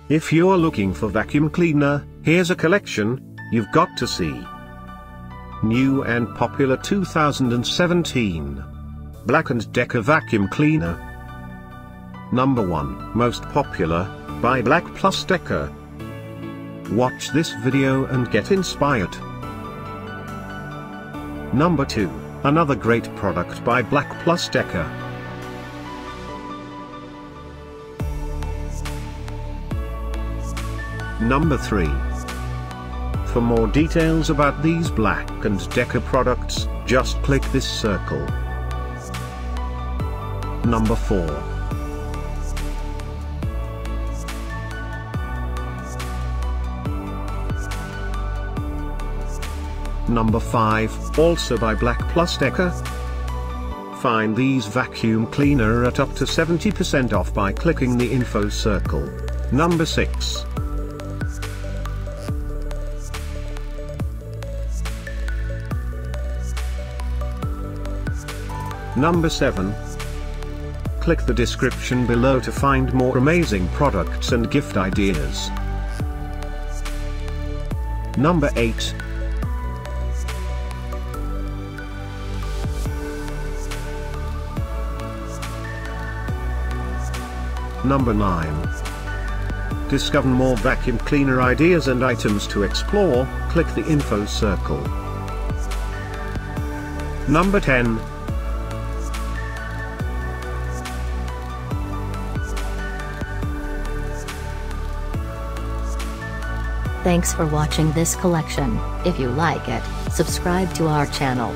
If you're looking for vacuum cleaner, here's a collection you've got to see. New and popular 2017 Black+decker vacuum cleaner. Number 1, most popular, by Black+decker. Watch this video and get inspired. Number 2, another great product by Black+decker. Number 3. For more details about these Black+decker products, just click this circle. Number 4. Number 5, also by Black+decker. Find these vacuum cleaner at up to 70% off by clicking the info circle. Number 6. Number 7. Click the description below to find more amazing products and gift ideas. Number 8. Number 9. Discover more vacuum cleaner ideas and items to explore, click the info circle. Number 10. Thanks for watching this collection. If you like it, subscribe to our channel.